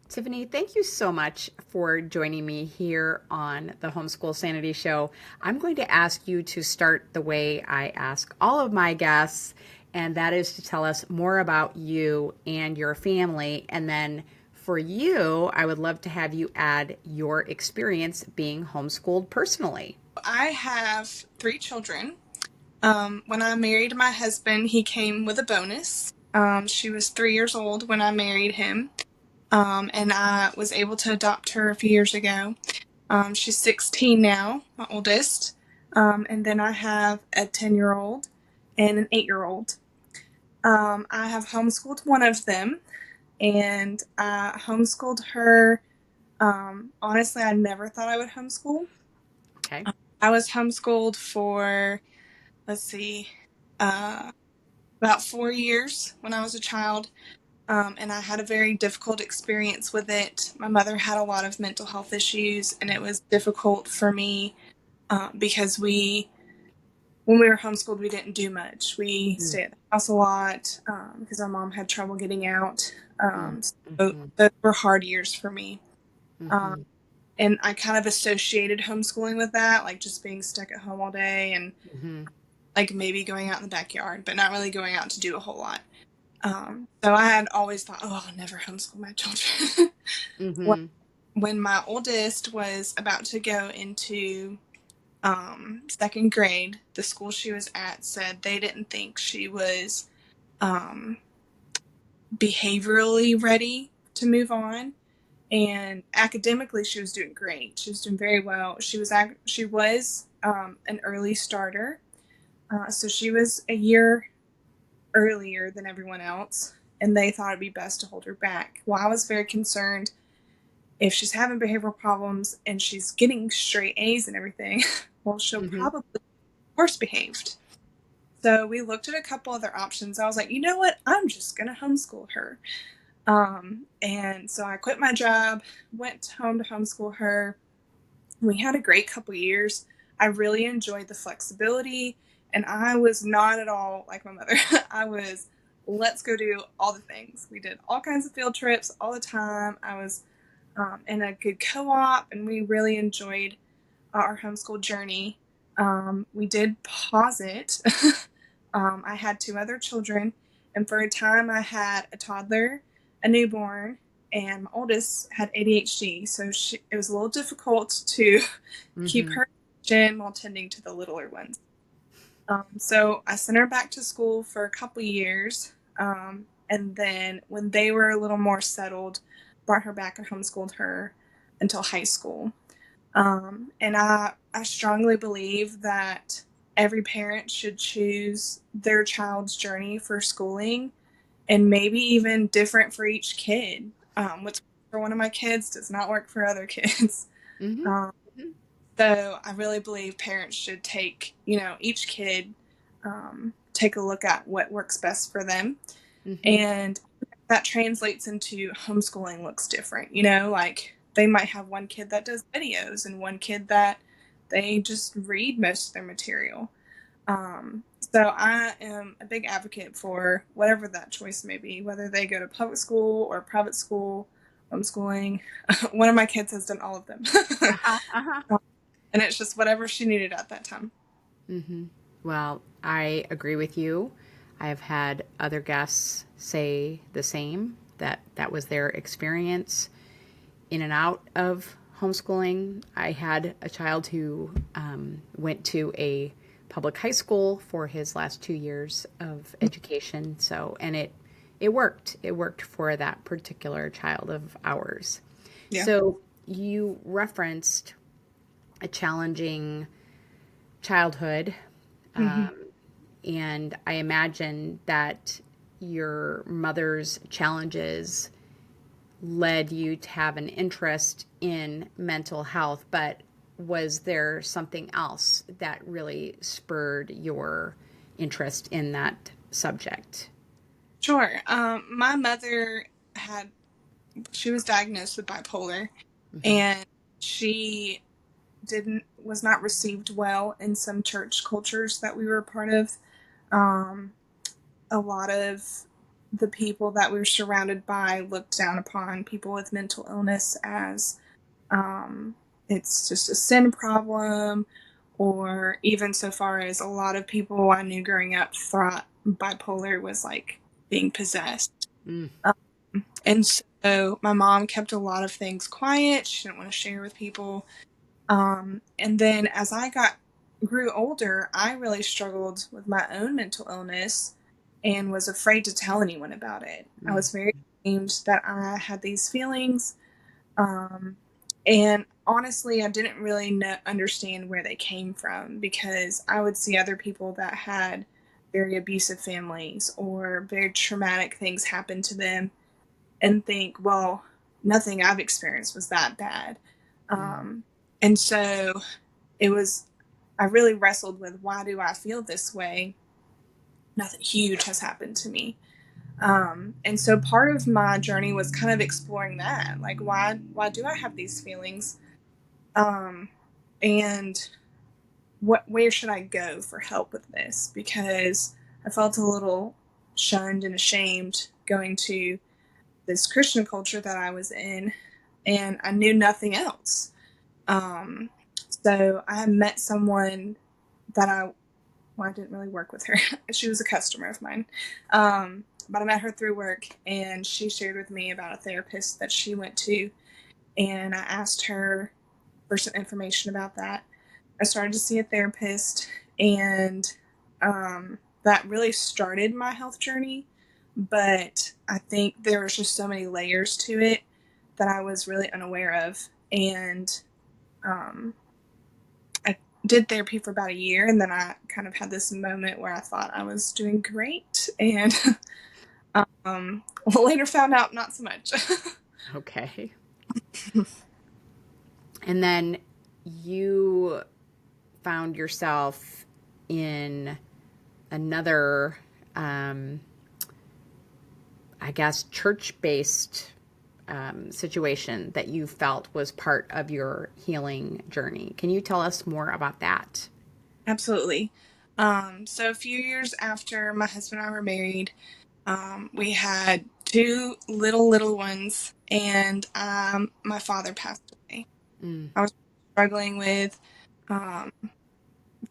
Tiffany, thank you so much for joining me here on the Homeschool Sanity Show. I'm going to ask you to start the way I ask all of my guests, and that is to tell us more about you and your family. And then for you, I would love to have you add your experience being homeschooled personally. I have three children. When I married my husband, he came with a bonus. She was 3 years old when I married him, and I was able to adopt her a few years ago. She's 16 now, my oldest. And then I have a 10-year-old and an 8-year-old. I have homeschooled one of them, and I homeschooled her. Honestly, I never thought I would homeschool. Okay. I was homeschooled for, let's see, uh, about 4 years when I was a child, and I had a very difficult experience with it. My mother had a lot of mental health issues, and it was difficult for me because when we were homeschooled, we didn't do much. We stayed at the house a lot because our mom had trouble getting out. So Mm-hmm. those were hard years for me. Um, Mm-hmm. and I kind of associated homeschooling with that, like just being stuck at home all day and Mm-hmm. like maybe going out in the backyard, but not really going out to do a whole lot. So I had always thought, oh, I'll never homeschool my children. when, Mm-hmm. when my oldest was about to go into second grade, the school she was at said they didn't think she was um, behaviorally ready to move on. And academically, she was doing great. She was doing very well. She was an early starter, so she was a year earlier than everyone else, and they thought it'd be best to hold her back. Well, I was very concerned if she's having behavioral problems and she's getting straight A's and everything, well, she'll Mm-hmm. probably be worse behaved. So we looked at a couple other options. I was like, you know what? I'm just going to homeschool her. And so I quit my job, went home to homeschool her. We had a great couple years. I really enjoyed the flexibility, and I was not at all like my mother. I was, let's go do all the things. We did all kinds of field trips all the time. I was in a good co op, and we really enjoyed our homeschool journey. We did pause it. I had two other children, and for a time, I had a toddler, a newborn, and my oldest had ADHD. So it was a little difficult to keep Mm-hmm. her attention while tending to the littler ones. So I sent her back to school for a couple years. And then when they were a little more settled, brought her back and homeschooled her until high school. And I strongly believe that every parent should choose their child's journey for schooling and maybe even different for each kid. What's for one of my kids does not work for other kids. Mm-hmm. Um, so I really believe parents should each kid take a look at what works best for them. Mm-hmm. And that translates into homeschooling looks different. Like they might have one kid that does videos and one kid that they just read most of their material. So I am a big advocate for whatever that choice may be, whether they go to public school or private school, homeschooling. One of my kids has done all of them. Uh-huh. Uh-huh. And it's just whatever she needed at that time. Mm-hmm. Well, I agree with you. I have had other guests say the same, that that was their experience in and out of homeschooling. I had a child who went to a public high school for his last 2 years of education. So, and it worked. It worked for that particular child of ours. Yeah. So, you referenced a challenging childhood. Hmm. And I imagine that your mother's challenges led you to have an interest in mental health, but was there something else that really spurred your interest in that subject? Sure. My mother had, she was diagnosed with bipolar, Mm-hmm. and she was not received well in some church cultures that we were a part of. Um, a lot of the people that we were surrounded by looked down upon people with mental illness as um, it's just a sin problem, or even so far as a lot of people I knew growing up thought bipolar was like being possessed. Mm, And so my mom kept a lot of things quiet. She didn't want to share with people. And then as I grew older, I really struggled with my own mental illness and was afraid to tell anyone about it. I mm, was very ashamed that I had these feelings. Um, and honestly, I didn't really understand where they came from because I would see other people that had very abusive families or very traumatic things happen to them and think, well, nothing I've experienced was that bad. mm, Um, and so it was, I really wrestled with why do I feel this way? Nothing huge has happened to me. And so part of my journey was kind of exploring that, like why do I have these feelings? Um, and where should I go for help with this? Because I felt a little shunned and ashamed going to this Christian culture that I was in, and I knew nothing else. Um, so I had met someone that I didn't really work with her. She was a customer of mine. But I met her through work, and she shared with me about a therapist that she went to, and I asked her for some information about that. I started to see a therapist, and that really started my health journey. But I think there was just so many layers to it that I was really unaware of. And um, I did therapy for about a year, and then I kind of had this moment where I thought I was doing great, and later found out not so much. okay. And then you found yourself in another, um, I guess, church based situation that you felt was part of your healing journey. Can you tell us more about that? Absolutely. So a few years after my husband and I were married, we had two little ones, and my father passed away. Mm, I was struggling with um,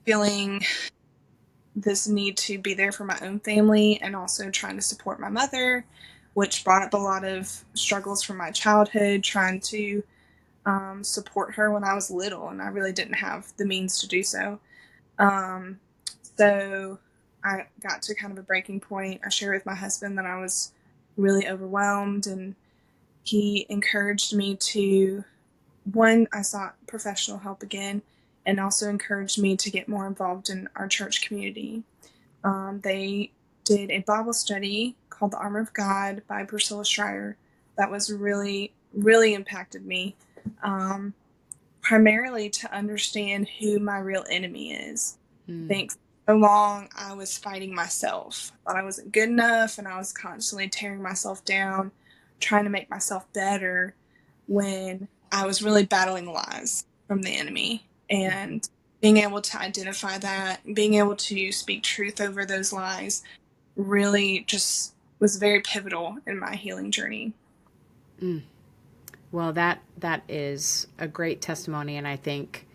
feeling this need to be there for my own family and also trying to support my mother, which brought up a lot of struggles from my childhood, trying to support her when I was little, and I really didn't have the means to do so. Um, so I got to kind of a breaking point. I shared with my husband that I was really overwhelmed, and he encouraged me to, one, I sought professional help again, and also encouraged me to get more involved in our church community. They did a Bible study called The Armor of God by Priscilla Schreier that was really impacted me. Um, Primarily to understand who my real enemy is. I mm, think for so long I was fighting myself. I thought I wasn't good enough, and I was constantly tearing myself down, trying to make myself better when I was really battling lies from the enemy. mhm, And being able to identify that, being able to speak truth over those lies really just was very pivotal in my healing journey. mm. Well, that is a great testimony, and I think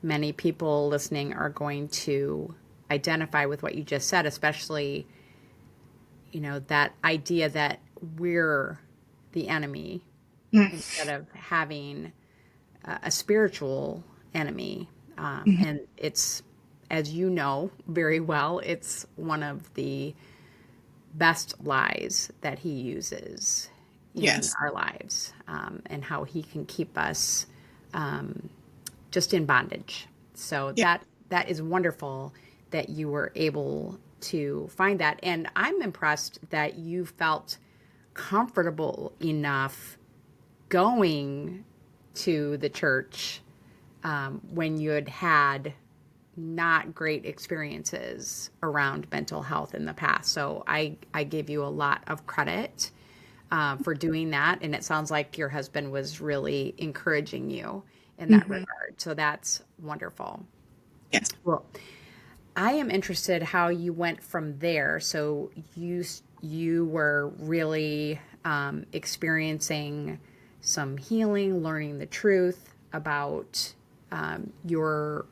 many people listening are going to identify with what you just said, especially, that idea that we're the enemy instead of having a spiritual enemy. Mm-hmm. And it's, as you know very well, it's one of the best lies that he uses in Yes. our lives, and how he can keep us just in bondage. So Yeah. that is wonderful that you were able to find that, and I'm impressed that you felt comfortable enough going to the church when you had not great experiences around mental health in the past. So I give you a lot of credit for doing that. And it sounds like your husband was really encouraging you in that Mm-hmm. regard. So that's wonderful. Yes. Well, I am interested how you went from there. So you were really experiencing some healing, learning the truth about your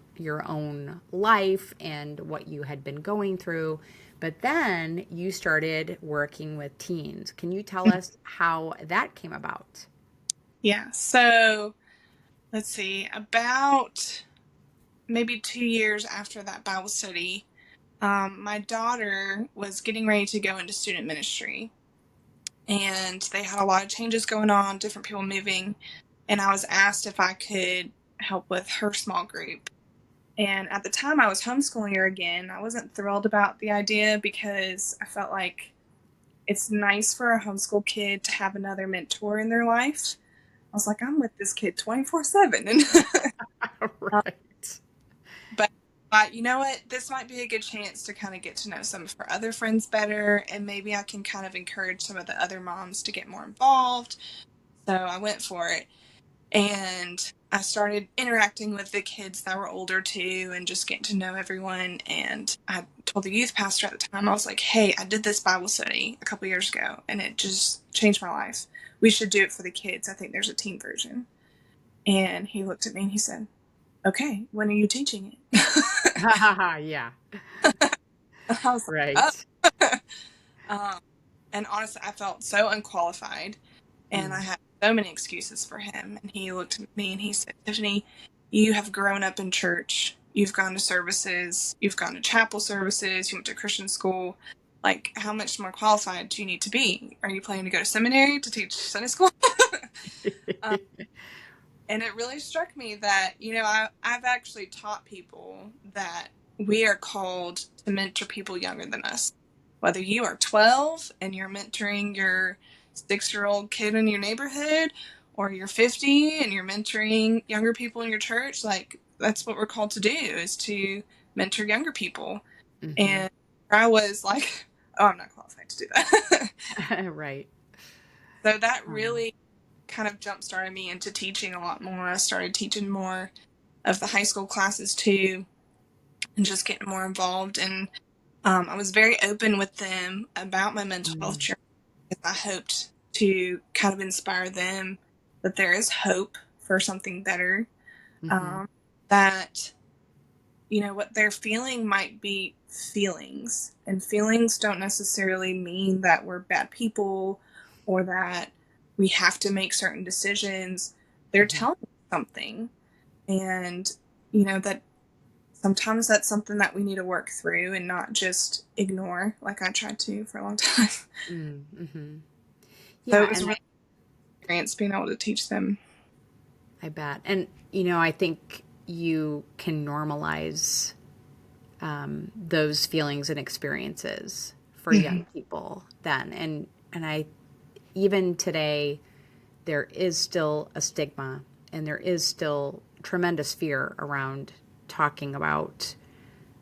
own life and what you had been going through. But then you started working with teens. Can you tell us how that came about? Yeah. So let's see, about maybe 2 years after that Bible study, my daughter was getting ready to go into student ministry. And they had a lot of changes going on, different people moving. And I was asked if I could help with her small group. And at the time, I was homeschooling her again. I wasn't thrilled about the idea because I felt like it's nice for a homeschool kid to have another mentor in their life. I was like, I'm with this kid 24/7. And Right. but you know what? This might be a good chance to kind of get to know some of her other friends better, and maybe I can kind of encourage some of the other moms to get more involved. So I went for it. And I started interacting with the kids that were older too and just getting to know everyone. And I told the youth pastor at the time, I was like, hey, I did this Bible study a couple years ago and it just changed my life. We should do it for the kids. I think there's a teen version. And he looked at me and he said, okay, when are you teaching it? Yeah. I was like, Right. oh. um, and honestly, I felt so unqualified. And I Mm. had so many excuses for him. And he looked at me and he said, Tiffany, you have grown up in church. You've gone to services. You've gone to chapel services. You went to Christian school. Like, how much more qualified do you need to be? Are you planning to go to seminary to teach Sunday school? um, and it really struck me that, I've actually taught people that we are called to mentor people younger than us. Whether you are 12 and you're mentoring your 6-year-old kid in your neighborhood, or you're 50 and you're mentoring younger people in your church, like that's what we're called to do, is to mentor younger people. Hmm. And I was like, oh, I'm not qualified to do that. Right. So that Um, really kind of jump started me into teaching a lot more. I started teaching more of the high school classes too, and just getting more involved. And I was very open with them about my mental health mm, journey because I hoped to kind of inspire them that there is hope for something better. mhm, Um, that, what they're feeling might be feelings, and feelings don't necessarily mean that we're bad people or that we have to make certain decisions. They're mhm. telling us something, and that sometimes that's something that we need to work through and not just ignore like I tried to for a long time. Mm, mhm. So Yeah, it was and really experience being able to teach them. I bet. And I think you can normalize those feelings and experiences for young Mm-hmm. people then. And I even today there is still a stigma and there is still tremendous fear around talking about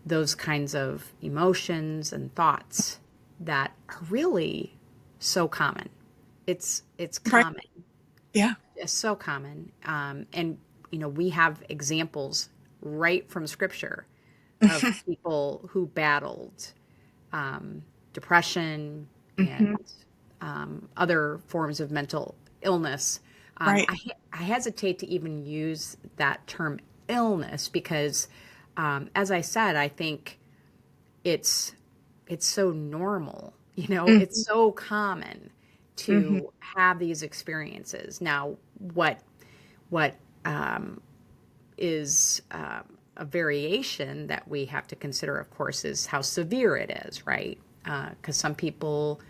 those kinds of emotions and thoughts that are really so common. It's Right. common. Yeah. It's so common. And we have examples right from scripture of people who battled depression Mm-hmm. and other forms of mental illness. Right. I hesitate to even use that term illness because, as I said, I think it's it's so normal. It's Mm-hmm. so common Mm-hmm. to have these experiences. Now, what is a variation that we have to consider, of course, is how severe it is, right? Because some people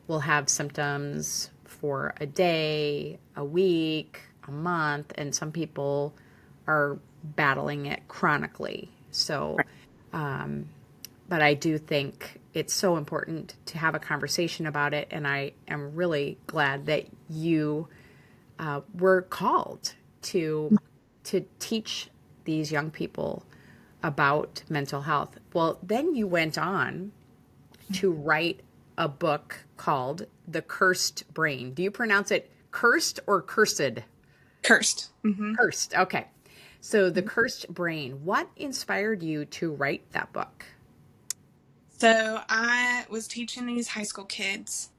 will have symptoms for a day, a week, a month, and some people are battling it chronically. So, Right. but I do think it's so important to have a conversation about it, and I am really glad that you were called to teach these young people about mental health. Well, then you went on to write a book called The Cursed Brain. Do you pronounce it cursed or cursed? Cursed. Mm-hmm. Cursed. Okay. So, The Cursed Brain. What inspired you to write that book? So I was teaching these high school kids,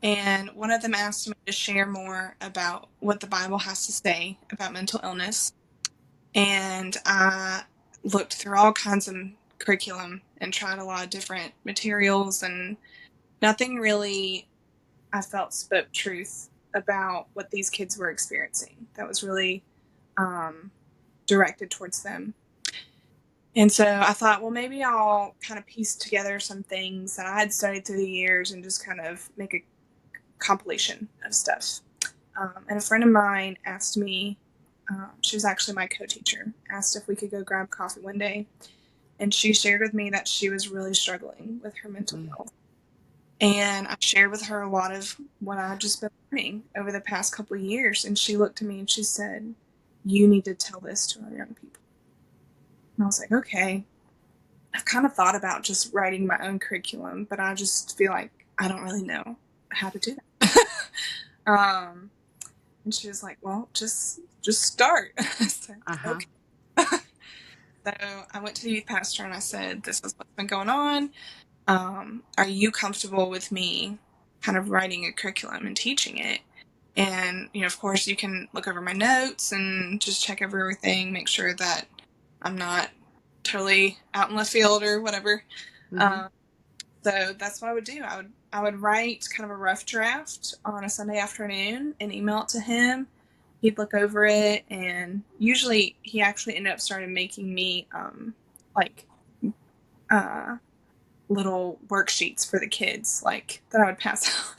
and one of them asked me to share more about what the Bible has to say about mental illness. And I looked through all kinds of curriculum and tried a lot of different materials, and nothing really, I felt, spoke truth about what these kids were experiencing that was really um, directed towards them. And so I thought, well, maybe I'll kind of piece together some things that I had studied through the years and just kind of make a compilation of stuff. And a friend of mine asked me, she was actually my co-teacher, asked if we could go grab coffee one day. And she shared with me that she was really struggling with her mental Mm. health. And I shared with her a lot of what I'd just been learning over the past couple of years. And she looked at me and she said, "You need to tell this to our young people." And I was like, okay. I've kind of thought about just writing my own curriculum, but I just feel like I don't really know how to do that. And she was like, "Well, just start." So, Uh-huh. okay. So I went to the youth pastor and I said, "This is what's been going on. Are you comfortable with me kind of writing a curriculum and teaching it?" And, of course, you can look over my notes and just check over everything, make sure that I'm not totally out in left field or whatever. Mm-hmm. Um, so that's what I would do. I would write kind of a rough draft on a Sunday afternoon and email it to him. He'd look over it, and usually he actually ended up started making me like uh, little worksheets for the kids, like that I would pass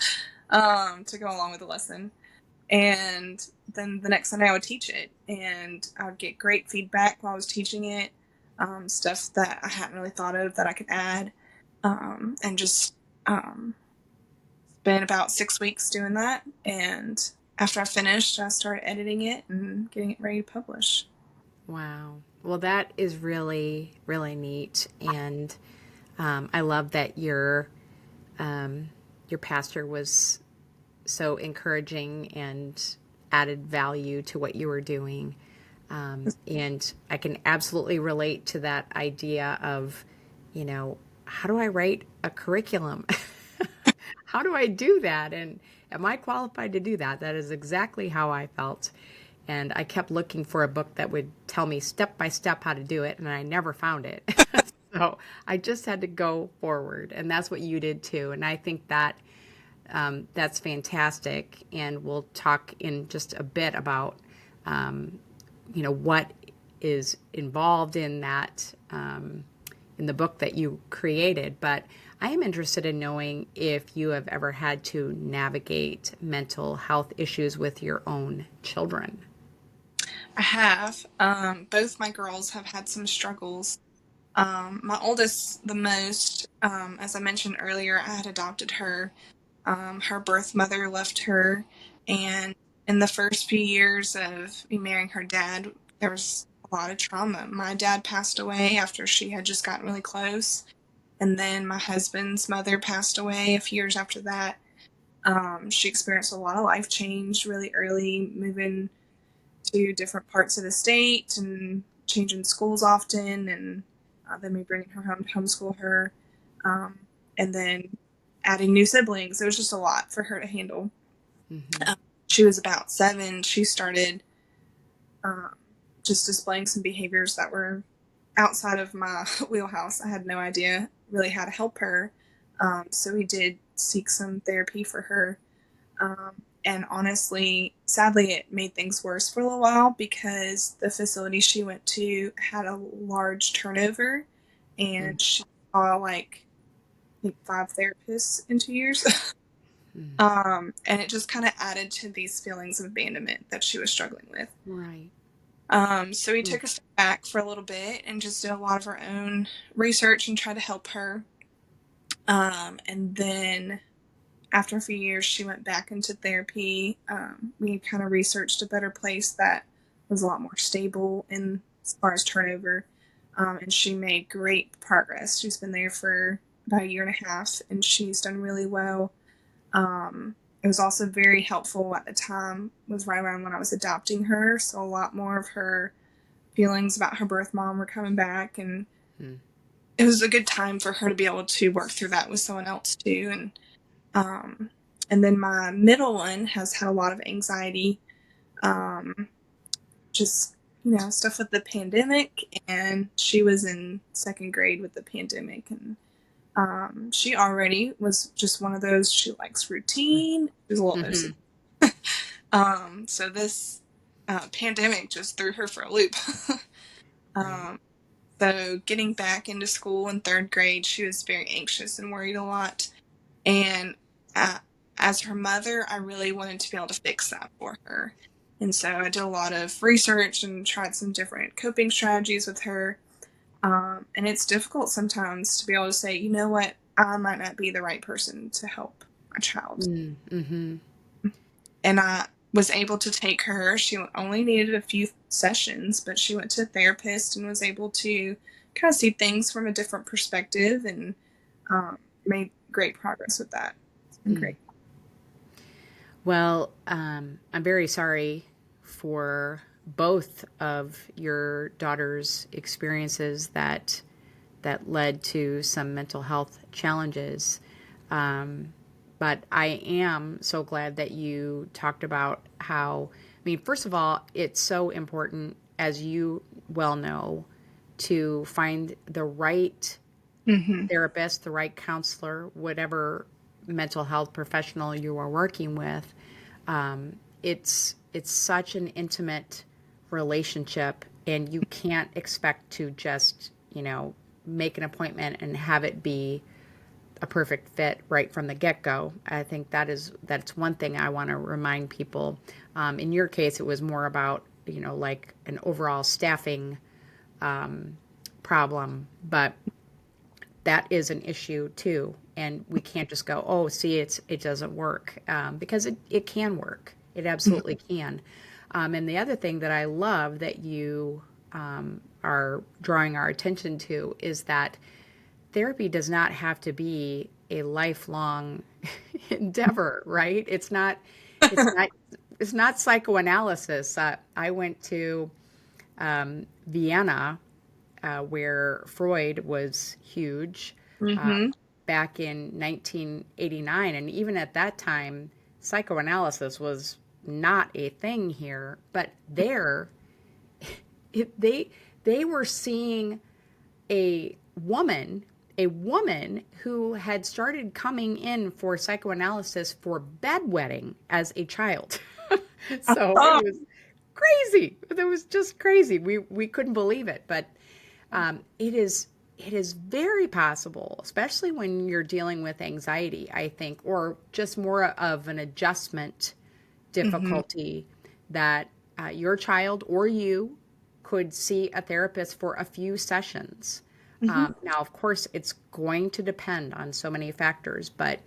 out to go along with the lesson. And then the next Sunday I would teach it, and I would get great feedback while I was teaching it, stuff that I hadn't really thought of that I could add, and just spent about 6 weeks doing that. And after I finished, I started editing it and getting it ready to publish. Wow. Well, that is really, really neat. And I love that your pastor was so encouraging and added value to what you were doing. And I can absolutely relate to that idea of, how do I write a curriculum? How do I do that? And am I qualified to do that? That is exactly how I felt. And I kept looking for a book that would tell me step by step how to do it, and I never found it. So I just had to go forward, and that's what you did too. And I think that that's fantastic. And we'll talk in just a bit about, what is involved in that, in the book that you created. But I am interested in knowing if you have ever had to navigate mental health issues with your own children. I have. Both my girls have had some struggles. My oldest, the most, as I mentioned earlier, I had adopted her. Her birth mother left her, and in the first few years of me marrying her dad, there was a lot of trauma. My dad passed away after she had just gotten really close, and then my husband's mother passed away a few years after that. She experienced a lot of life change really early, moving to different parts of the state and changing schools often, and then me bringing her home to homeschool her, um, and then adding new siblings. It was just a lot for her to handle. Mm-hmm. Um, she was about 7. She started um, just displaying some behaviors that were outside of my wheelhouse. I had no idea really how to help her. So we did seek some therapy for her. And honestly, sadly, it made things worse for a little while because the facility she went to had a large turnover, and she saw like I think 5 therapists in 2 years. Mm-hmm. And it just kind of added to these feelings of abandonment that she was struggling with. Right. So we took a step back for a little bit and just did a lot of our own research and tried to help her. And then after a few years, she went back into therapy. We kind of researched a better place that was a lot more stable in as far as turnover. And she made great progress. She's been there for about a year and a half, and she's done really well. It was also very helpful at the time, was right around when I was adopting her. So a lot more of her feelings about her birth mom were coming back, and Mm-hmm. it was a good time for her to be able to work through that with someone else too. Um, and then my middle one has had a lot of anxiety, um, just, stuff with the pandemic. And she was in second grade with the pandemic. And she already was just one of those, she likes routine. She's a little Mm-hmm. OCD. So this pandemic just threw her for a loop. Right. um, so getting back into school in third grade, she was very anxious and worried a lot. And uh, as her mother, I really wanted to be able to fix that for her. And so I did a lot of research and tried some different coping strategies with her. And it's difficult sometimes to be able to say, you know what, I might not be the right person to help my child. Mm-hmm. And I was able to take her. She only needed a few sessions, but she went to a therapist and was able to kind of see things from a different perspective, and made great progress with that. It's been Mm. great. Well, I'm very sorry for both of your daughter's experiences that led to some mental health challenges. Um, but I am so glad that you talked about how, I mean, first of all, it's so important, as you well know, to find the right Mm-hmm. therapist, the right counselor, whatever mental health professional you are working with. It's such an intimate relationship, and you can't expect to just make an appointment and have it be a perfect fit right from the get-go. I think that's one thing I want to remind people. In your case, it was more about like an overall staffing problem, but that is an issue too. And we can't just go, oh, see, it doesn't work, because it can work. It absolutely can. And the other thing that I love that you are drawing our attention to is that therapy does not have to be a lifelong endeavor, right? It's not, it's not psychoanalysis. I went to Vienna, where Freud was huge, uh, Mm-hmm. back in 1989. And even at that time, psychoanalysis was not a thing here. But there, it, they were seeing a woman, a woman who had started coming in for psychoanalysis for bedwetting as a child. So it Oh. was crazy. It was just crazy. We couldn't believe it, but it is very possible, especially when you're dealing with anxiety, I think, or just more of an adjustment Mm-hmm. difficulty, that your child or you could see a therapist for a few sessions. Mm-hmm. Now, of course, it's going to depend on so many factors, but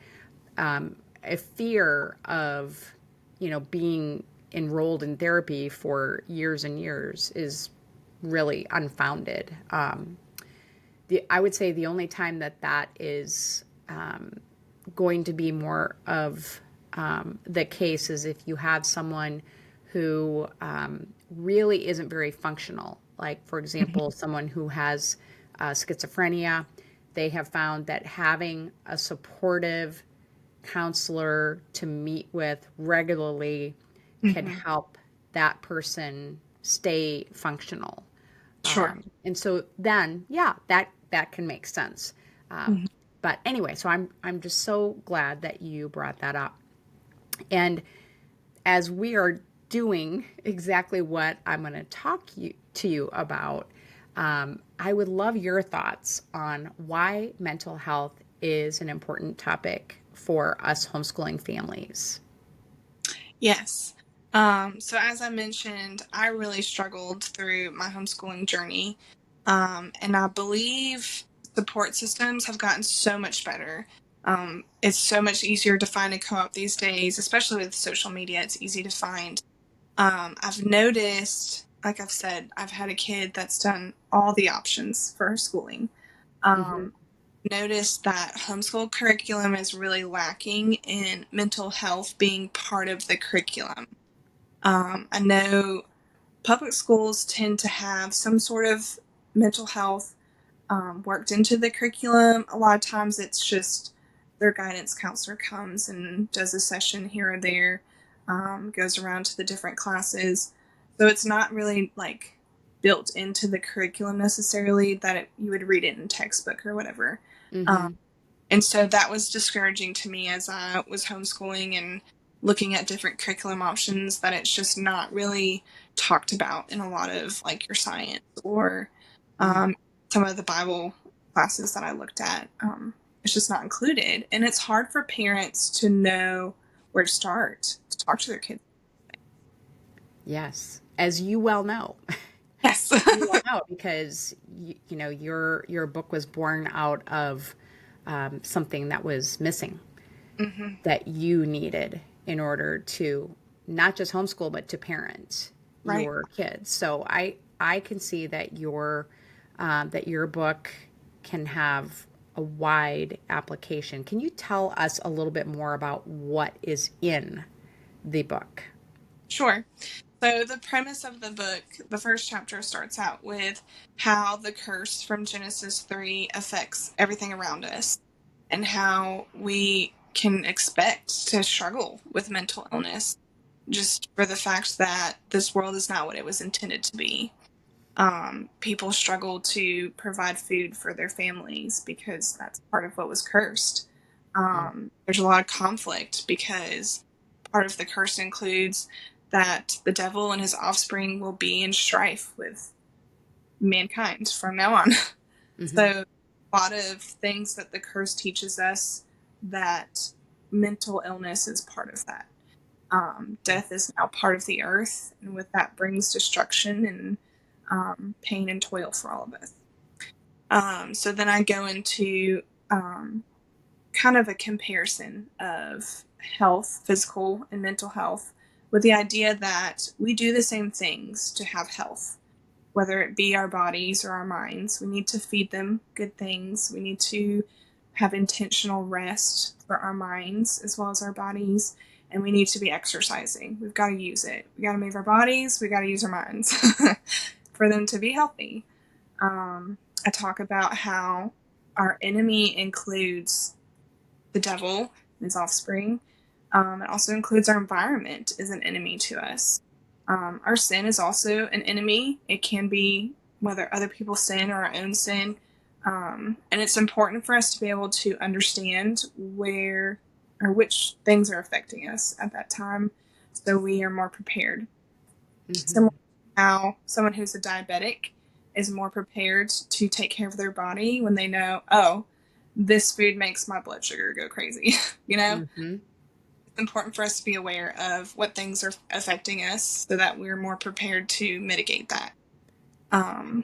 a fear of, being enrolled in therapy for years and years is really unfounded. I would say the only time that is going to be more of the case is if you have someone who really isn't very functional. Like, for example, someone who has schizophrenia, they have found that having a supportive counselor to meet with regularly can Mm-hmm. help that person stay functional. Sure. And so then, yeah, that can make sense. Mm-hmm. But anyway, so I'm just so glad that you brought that up. And as we are doing exactly what I'm going to to you about, I would love your thoughts on why mental health is an important topic for us homeschooling families. Yes. So as I mentioned, I really struggled through my homeschooling journey. And I believe support systems have gotten so much better. It's so much easier to find a co-op these days, especially with social media. It's easy to find. I've noticed, like I've said, I've had a kid that's done all the options for her schooling. Mm-hmm. Um, Noticed that homeschool curriculum is really lacking in mental health being part of the curriculum. I know public schools tend to have some sort of mental health worked into the curriculum. A lot of times it's just their guidance counselor comes and does a session here or there, goes around to the different classes. So it's not really like built into the curriculum necessarily that you would read it in textbook or whatever. Um, Mm-hmm. and so that was discouraging to me as I was homeschooling and looking at different curriculum options, that it's just not really talked about in a lot of like your science or Mm. some of the Bible classes that I looked at. It's just not included. And it's hard for parents to know where to start to talk to their kids. Yes, as you well know. Yes. You well know because you know your book was born out of something that was missing hmm that you needed in order to not just homeschool but to parent Right. your kids. So I can see that your book can have a wide application. Can you tell us a little bit more about what is in the book? Sure. So, the premise of the book, the first chapter starts out with how the curse from Genesis 3 affects everything around us and how we can expect to struggle with mental illness just for the fact that this world is not what it was intended to be. People struggle to provide food for their families because that's part of what was cursed. There's a lot of conflict because part of the curse includes that the devil and his offspring will be in strife with mankind from now on. Mm-hmm. So, a lot of things that the curse teaches us, that mental illness is part of that. Death is now part of the earth, and with that brings destruction and pain and toil for all of us. So then I go into kind of a comparison of health, physical and mental health, with the idea that we do the same things to have health, whether it be our bodies or our minds. We need to feed them good things. We need to have intentional rest for our minds as well as our bodies. And we need to be exercising. We've got to use it. We got to move our bodies. We got to use our minds for them to be healthy. I talk about how our enemy includes the devil and his offspring. It also includes our environment as an enemy to us. Our sin is also an enemy. It can be whether other people sin or our own sin. And it's important for us to be able to understand where or which things are affecting us at that time so we are more prepared. Mm-hmm. Similar to how someone who's a diabetic is more prepared to take care of their body when they know, oh, this food makes my blood sugar go crazy. you know, Mm-hmm. it's important for us to be aware of what things are affecting us so that we're more prepared to mitigate that. Um,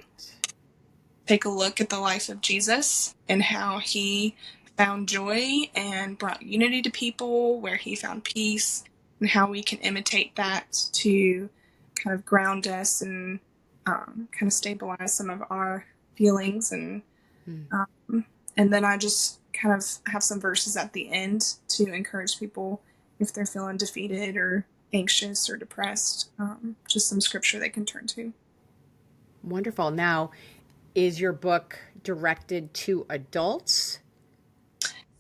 Take a look at the life of Jesus and how he found joy and brought unity to people, where he found peace, and how we can imitate that to kind of ground us and kind of stabilize some of our feelings. Um, and then I just kind of have some verses at the end to encourage people if they're feeling defeated or anxious or depressed, just some scripture they can turn to. Wonderful. Now, is your book directed to adults?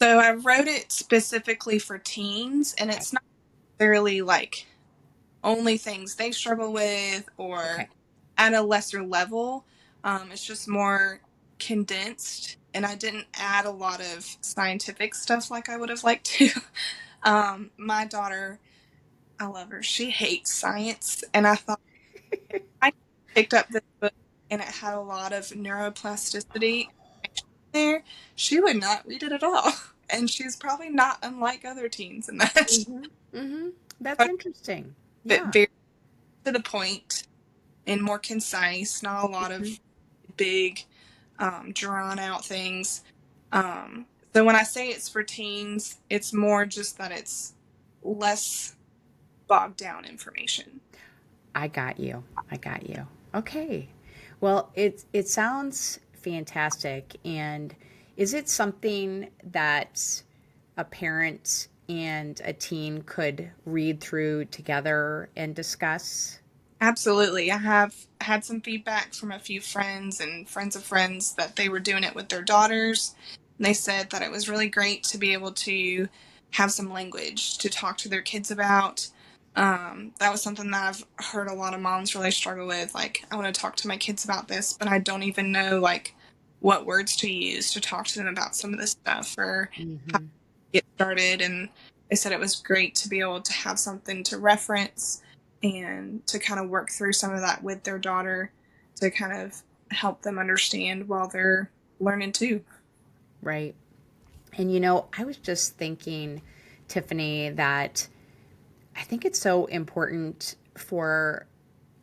So I wrote it specifically for teens, and Okay. it's not necessarily like only things they struggle with or Okay. at a lesser level. It's just more condensed, and I didn't add a lot of scientific stuff like I would have liked to. My daughter, I love her. She hates science, and I thought I picked up this book and it had a lot of neuroplasticity there. She would not read it at all, and she's probably not unlike other teens in that. Mm-hmm. Mm-hmm. That's But interesting. Yeah. very to the point and more concise, not a lot Mm-hmm. of big, drawn out things. So when I say it's for teens, it's more just that it's less bogged down information. I got you. I got you. Okay. Well, it sounds fantastic. And is it something that a parent and a teen could read through together and discuss? Absolutely. I have had some feedback from a few friends and friends of friends that they were doing it with their daughters. And they said that it was really great to be able to have some language to talk to their kids about. That was something that I've heard a lot of moms really struggle with. Like, I want to talk to my kids about this, but I don't even know like what words to use to talk to them about some of this stuff or how to Hmm. get started. And they said it was great to be able to have something to reference and to kind of work through some of that with their daughter to kind of help them understand while they're learning too. Right. And I was just thinking, Tiffany, that I think it's so important for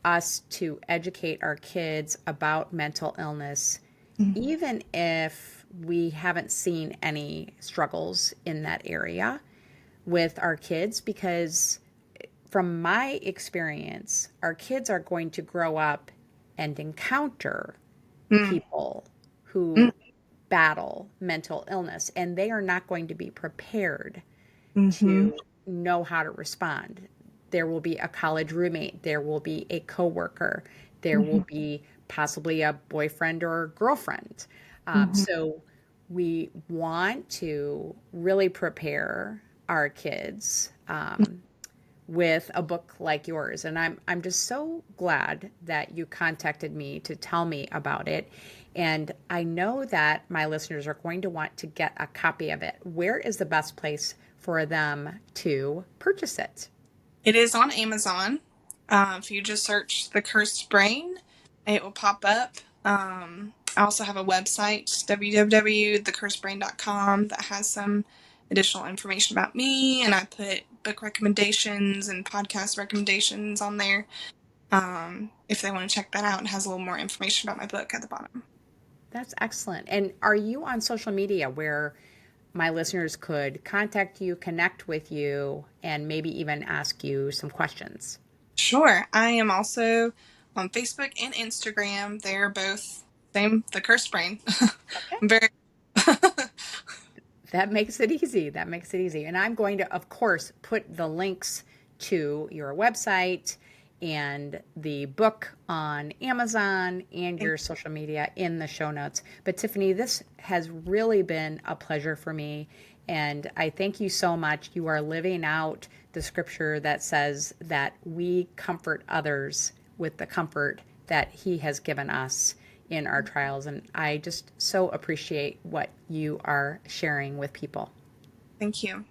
us to educate our kids about mental illness, even if we haven't seen any struggles in that area with our kids, because from my experience, our kids are going to grow up and encounter Mm, people mm, who battle mental illness, and they are not going to be prepared mm-hmm, to know how to respond. There will be a college roommate, there will be a coworker, there will mm-hmm, be possibly a boyfriend or girlfriend. mm-hmm, So we want to really prepare our kids with a book like yours. And I'm just so glad that you contacted me to tell me about it. And I know that my listeners are going to want to get a copy of it. Where is the best place for them to purchase it? It is on Amazon. If you just search The Cursed Brain, it will pop up. I also have a website, www.thecursedbrain.com, that has some additional information about me, and I put book recommendations and podcast recommendations on there. If they want to check that out, and has a little more information about my book at the bottom. That's excellent. And are you on social media where my listeners could contact you, connect with you, and maybe even ask you some questions? Sure. I am also on Facebook and Instagram. They're both same, The Cursed Brain. Okay. I'm very That makes it easy. That makes it easy. And I'm going to, of course, put the links to your website and the book on Amazon and thank your social media in the show notes. But Tiffany, this has really been a pleasure for me. And I thank you so much. You are living out the scripture that says that we comfort others with the comfort that He has given us in our trials. And I just so appreciate what you are sharing with people. thank you.